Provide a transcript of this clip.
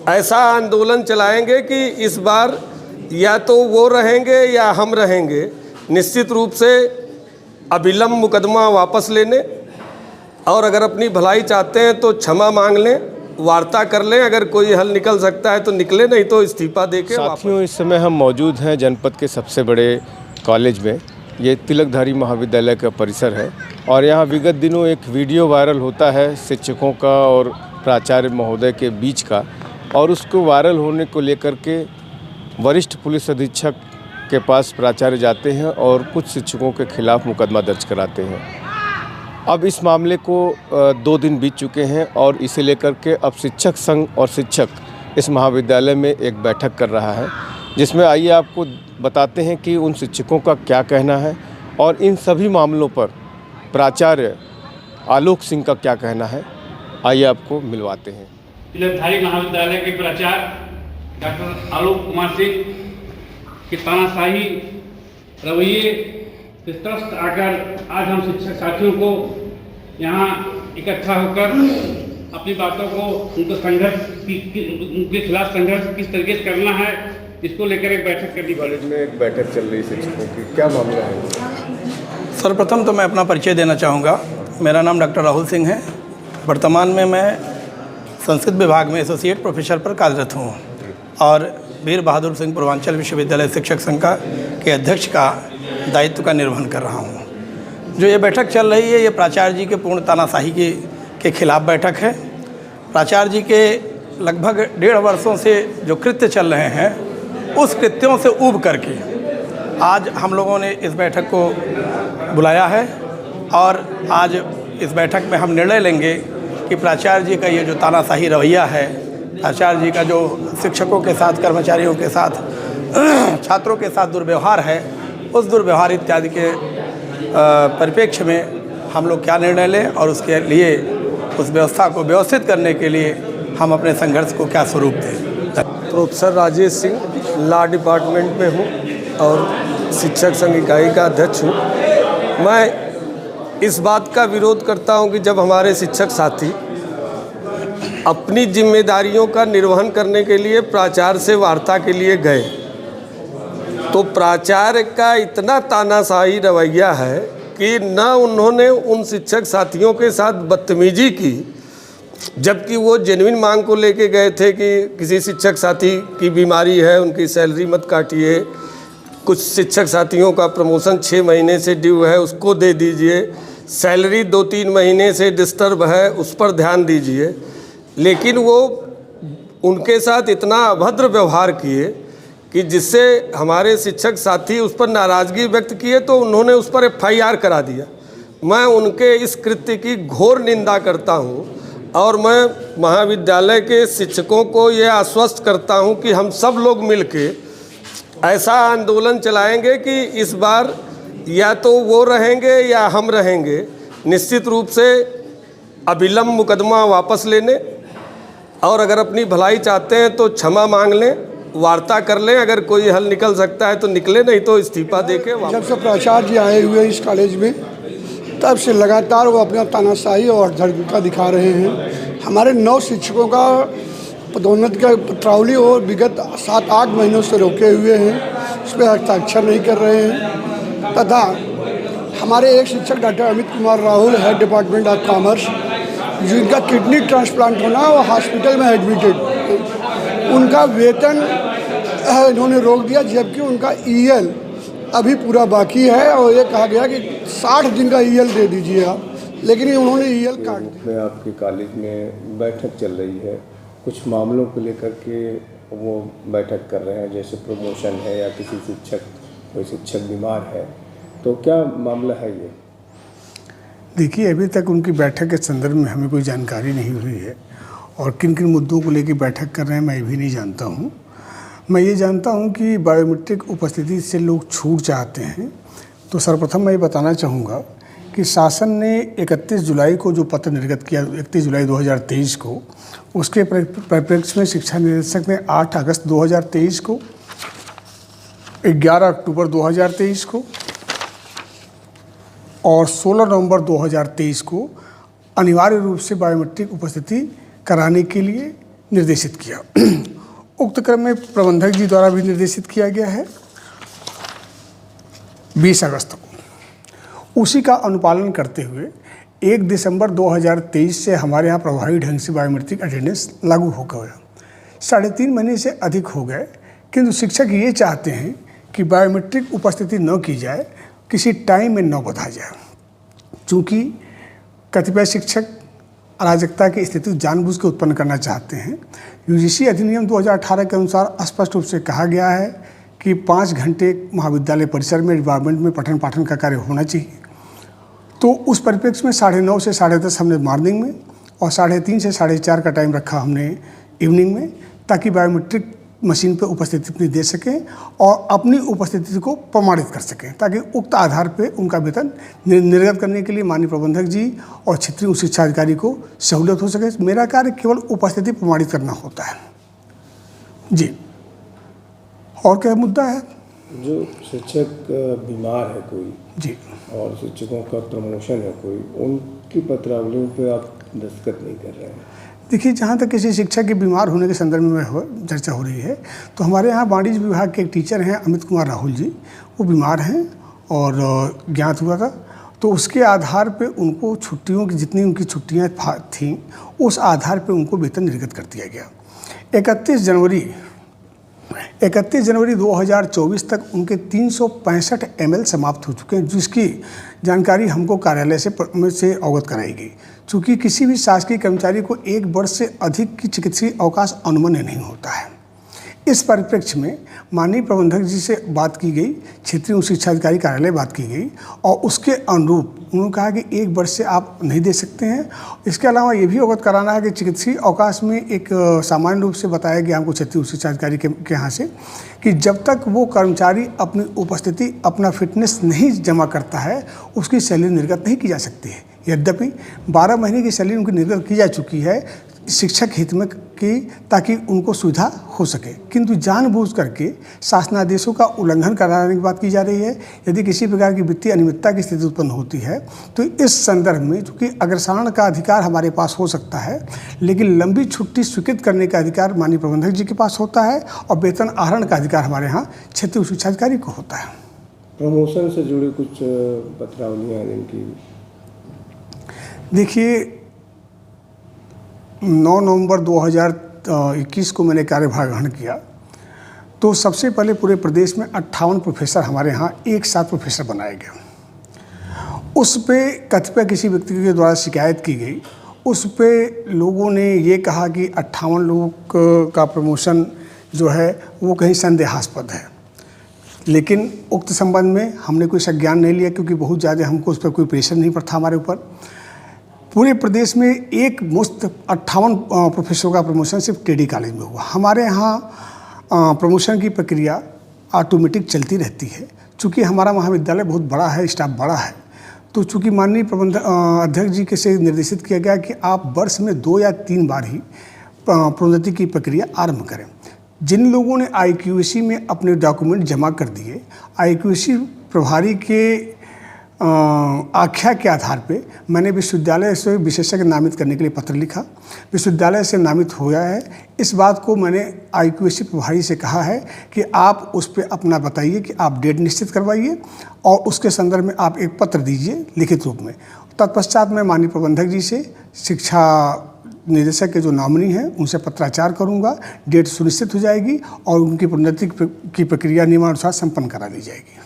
ऐसा आंदोलन चलाएंगे कि इस बार या तो वो रहेंगे या हम रहेंगे। निश्चित रूप से अविलंब मुकदमा वापस लेने और अगर अपनी भलाई चाहते हैं तो क्षमा मांग लें, वार्ता कर लें। अगर कोई हल निकल सकता है तो निकले, नहीं तो इस्तीफा देके साथियों, इस समय हम मौजूद हैं जनपद के सबसे बड़े कॉलेज में। ये तिलकधारी महाविद्यालय का परिसर है और यहाँ विगत दिनों एक वीडियो वायरल होता है शिक्षकों का और प्राचार्य महोदय के बीच का, और उसको वायरल होने को लेकर के वरिष्ठ पुलिस अधीक्षक के पास प्राचार्य जाते हैं और कुछ शिक्षकों के खिलाफ मुकदमा दर्ज कराते हैं। अब इस मामले को 2 दिन बीत चुके हैं और इसे लेकर के अब शिक्षक संघ और शिक्षक इस महाविद्यालय में एक बैठक कर रहा है, जिसमें आइए आपको बताते हैं कि उन शिक्षकों का क्या कहना है और इन सभी मामलों पर प्राचार्य आलोक सिंह का क्या कहना है। आइए आपको मिलवाते हैं। तिलकधारी महाविद्यालय के प्राचार्य डॉक्टर आलोक कुमार सिंह के तानाशाही रवैये से त्रस्त आकर आज हम शिक्षक साथियों को यहाँ इकट्ठा होकर अपनी बातों को उनके उनके खिलाफ संघर्ष किस तरीके से करना है, इसको लेकर एक बैठक करनी। कॉलेज में एक बैठक चल रही शिक्षकों की, क्या मामला है? सर्वप्रथम तो मैं अपना परिचय देना चाहूँगा। मेरा नाम डॉक्टर राहुल सिंह है। वर्तमान में मैं संस्कृत विभाग में एसोसिएट प्रोफेसर पर कार्यरत हूँ और वीर बहादुर सिंह पूर्वांचल विश्वविद्यालय शिक्षक संघ के अध्यक्ष का दायित्व का निर्वहन कर रहा हूँ। जो ये बैठक चल रही है, ये प्राचार्य जी के पूर्ण तानाशाही के खिलाफ बैठक है। प्राचार्य जी के लगभग 1.5 वर्षों से जो कृत्य चल रहे हैं, उस कृत्यों से ऊब करके आज हम लोगों ने इस बैठक को बुलाया है और आज इस बैठक में हम निर्णय लेंगे कि प्राचार्य जी का ये जो तानाशाही रवैया है, प्राचार्य जी का जो शिक्षकों के साथ, कर्मचारियों के साथ, छात्रों के साथ दुर्व्यवहार है, उस दुर्व्यवहार इत्यादि के परिप्रेक्ष्य में हम लोग क्या निर्णय लें और उसके लिए उस व्यवस्था को व्यवस्थित करने के लिए हम अपने संघर्ष को क्या स्वरूप दें। Professor Rajesh Singh law department में हूँ और शिक्षक संघ इकाई का अध्यक्ष हूँ। मैं इस बात का विरोध करता हूँ कि जब हमारे शिक्षक साथी अपनी जिम्मेदारियों का निर्वहन करने के लिए प्राचार्य से वार्ता के लिए गए, तो प्राचार्य का इतना तानाशाही रवैया है कि न उन्होंने उन शिक्षक साथियों के साथ बदतमीजी की, जबकि वो जेन्युइन मांग को लेके गए थे कि किसी शिक्षक साथी की बीमारी है, उनकी सैलरी मत काटिए, कुछ शिक्षक साथियों का प्रमोशन 6 महीने से ड्यू है उसको दे दीजिए, सैलरी 2-3 महीने से डिस्टर्ब है उस पर ध्यान दीजिए। लेकिन वो उनके साथ इतना अभद्र व्यवहार किए कि जिससे हमारे शिक्षक साथी उस पर नाराज़गी व्यक्त किए, तो उन्होंने उस पर FIR करा दिया। मैं उनके इस कृत्य की घोर निंदा करता हूं और मैं महाविद्यालय के शिक्षकों को ये आश्वस्त करता हूं कि हम सब लोग मिलके ऐसा आंदोलन चलाएंगे कि इस बार या तो वो रहेंगे या हम रहेंगे। निश्चित रूप से अविलंब मुकदमा वापस लेने और अगर अपनी भलाई चाहते हैं तो क्षमा मांग लें, वार्ता कर लें। अगर कोई हल निकल सकता है तो निकले, नहीं तो इस्तीफा देके। जब से प्राचार्य जी आए हुए इस कॉलेज में, तब से लगातार वो अपना तानाशाही और धड़का दिखा रहे हैं। हमारे 9 शिक्षकों का पदोन्नति का पत्रावली और विगत 7-8 महीनों से रोके हुए हैं, उस पर हस्ताक्षर नहीं कर रहे हैं। तथा हमारे एक शिक्षक doctor Amit Kumar Rahul, head department of commerce, जिनका किडनी ट्रांसप्लांट होना, वो हॉस्पिटल में एडमिटेड, उनका वेतन इन्होंने रोक दिया, जबकि उनका EL अभी पूरा बाकी है और ये कहा गया कि 60 दिन का EL दे दीजिए आप, लेकिन उन्होंने EL काट दिया। आपके कॉलेज में बैठक चल रही है, कुछ मामलों को लेकर के वो बैठक कर रहे हैं, जैसे प्रमोशन है या कोई शिक्षक बीमार है, तो क्या मामला है ये? देखिए, अभी तक उनकी बैठक के संदर्भ में हमें कोई जानकारी नहीं हुई है और किन किन मुद्दों को लेकर बैठक कर रहे हैं मैं भी नहीं जानता हूँ। मैं ये जानता हूँ कि बायोमेट्रिक उपस्थिति से लोग छूट चाहते हैं, तो सर्वप्रथम मैं ये बताना चाहूँगा कि शासन ने 31 जुलाई को जो पत्र निर्गत किया, 31 जुलाई 2023 को, उसके परिप्रेक्ष्य में शिक्षा निदेशक ने 8 अगस्त 2023 को, 11 अक्टूबर 2023 को और 16 नवंबर 2023 को अनिवार्य रूप से बायोमेट्रिक उपस्थिति कराने के लिए निर्देशित किया। उक्त क्रम में प्रबंधक जी द्वारा भी निर्देशित किया गया है 20 अगस्त को। उसी का अनुपालन करते हुए 1 दिसंबर 2023 से हमारे यहाँ प्रभावी ढंग से बायोमेट्रिक अटेंडेंस लागू हो गया। 3.5 महीने से अधिक हो गए, किंतु शिक्षक ये चाहते हैं कि बायोमेट्रिक उपस्थिति न की जाए, किसी टाइम में न बधा जाए। चूँकि कतिपय शिक्षक अराजकता की स्थिति जानबूझ के उत्पन्न करना चाहते हैं। यूजीसी अधिनियम 2018 के अनुसार स्पष्ट रूप से कहा गया है कि 5 घंटे महाविद्यालय परिसर में एनवायरमेंट में पठन पाठन का कार्य होना चाहिए। तो उस परिप्रेक्ष्य में 9:30 से 10:30 हमने मॉर्निंग में और 3:30 से 4:30 का टाइम रखा हमने इवनिंग में, ताकि बायोमेट्रिक मशीन पर उपस्थिति अपनी दे सकें और अपनी उपस्थिति को प्रमाणित कर सकें, ताकि उक्त आधार पर उनका वेतन निर्गत करने के लिए माननीय प्रबंधक जी और क्षेत्रीय उच्च शिक्षा अधिकारी को सहूलियत हो सके। मेरा कार्य केवल उपस्थिति प्रमाणित करना होता है जी। और क्या मुद्दा है? जो शिक्षक बीमार है कोई जी और शिक्षकों का प्रमोशन है कोई, उनकी पत्रावलियों पे आप दस्तखत नहीं कर रहे हैं। देखिए, जहाँ तक किसी शिक्षक के बीमार होने के संदर्भ में चर्चा हो रही है, तो हमारे यहाँ वाणिज्य विभाग के एक टीचर हैं अमित कुमार राहुल जी, वो बीमार हैं और ज्ञात हुआ था। तो उसके आधार पे उनको छुट्टियों की जितनी उनकी छुट्टियाँ थीं, उस आधार पे उनको वेतन निर्गत कर दिया गया। 31 जनवरी 2024 तक उनके 365 ML समाप्त हो चुके हैं, जिसकी जानकारी हमको कार्यालय से अवगत कराई गई। चूँकि किसी भी शासकीय कर्मचारी को 1 वर्ष से अधिक की चिकित्सीय अवकाश अनुमन्य नहीं होता है। इस परिप्रेक्ष्य में माननीय प्रबंधक जी से बात की गई, क्षेत्रीय उच्च शिक्षा अधिकारी कार्यालय बात की गई और उसके अनुरूप उन्होंने कहा कि 1 वर्ष से आप नहीं दे सकते हैं। इसके अलावा ये भी अवगत कराना है कि चिकित्सीय अवकाश में एक सामान्य रूप से बताया गया हमको क्षेत्रीय उच्च शिक्षा अधिकारी के यहाँ से, कि जब तक वो कर्मचारी अपनी उपस्थिति, अपना फिटनेस नहीं जमा करता है, उसकी सैलरी निर्गत नहीं की जा सकती है। यद्यपि 12 महीने की सैलरी उनकी निर्गत की जा चुकी है शिक्षक हित में की, ताकि उनको सुविधा हो सके, किंतु जानबूझ करके शासनादेशों का उल्लंघन कराने की बात की जा रही है। यदि किसी प्रकार की वित्तीय अनियमितता की स्थिति उत्पन्न होती है, तो इस संदर्भ में चूँकि अग्रसारण का अधिकार हमारे पास हो सकता है, लेकिन लंबी छुट्टी स्वीकृत करने का अधिकार माननीय प्रबंधक जी के पास होता है और वेतन आहरण का अधिकार हमारे यहाँ क्षेत्रीय शिक्षा अधिकारी को होता है। प्रमोशन से जुड़े कुछ पत्रावलियाँ इनकी, देखिए 9 नवंबर 2021 को मैंने कार्यभार ग्रहण किया, तो सबसे पहले पूरे प्रदेश में 58 प्रोफेसर हमारे यहाँ एक साथ प्रोफेसर बनाए गए। उस पे कतिपय किसी व्यक्ति के द्वारा शिकायत की गई। उस पे लोगों ने ये कहा कि 58 लोगों का प्रमोशन जो है वो कहीं संदेहास्पद है, लेकिन उक्त संबंध में हमने कोई संज्ञान नहीं लिया, क्योंकि बहुत ज़्यादा हमको उस पर कोई प्रेशर नहीं पड़ता हमारे ऊपर। पूरे प्रदेश में एक मुश्त 58 प्रोफेसरों का प्रमोशन सिर्फ टेडी कॉलेज में हुआ। हमारे यहाँ प्रमोशन की प्रक्रिया ऑटोमेटिक चलती रहती है। चूँकि हमारा महाविद्यालय बहुत बड़ा है, स्टाफ बड़ा है, तो चूँकि माननीय अध्यक्ष जी के से निर्देशित किया गया कि आप वर्ष में 2 या 3 बार ही प्रोन्नति की प्रक्रिया आरंभ करें। जिन लोगों ने IQAC में अपने डॉक्यूमेंट जमा कर दिए, IQAC प्रभारी के आख्या के आधार पे मैंने विश्वविद्यालय से विशेषज्ञ नामित करने के लिए पत्र लिखा। विश्वविद्यालय से नामित हो गया है। इस बात को मैंने IQAC प्रभारी से कहा है कि आप उस पर अपना बताइए कि आप डेट निश्चित करवाइए और उसके संदर्भ में आप एक पत्र दीजिए लिखित रूप में। तत्पश्चात मैं माननीय प्रबंधक जी से शिक्षा निदेशक के जो नॉमिनी हैं उनसे पत्राचार करूंगा, डेट सुनिश्चित हो जाएगी और उनकी प्रोन्नति की प्रक्रिया नियमानुसार संपन्न करा दी जाएगी।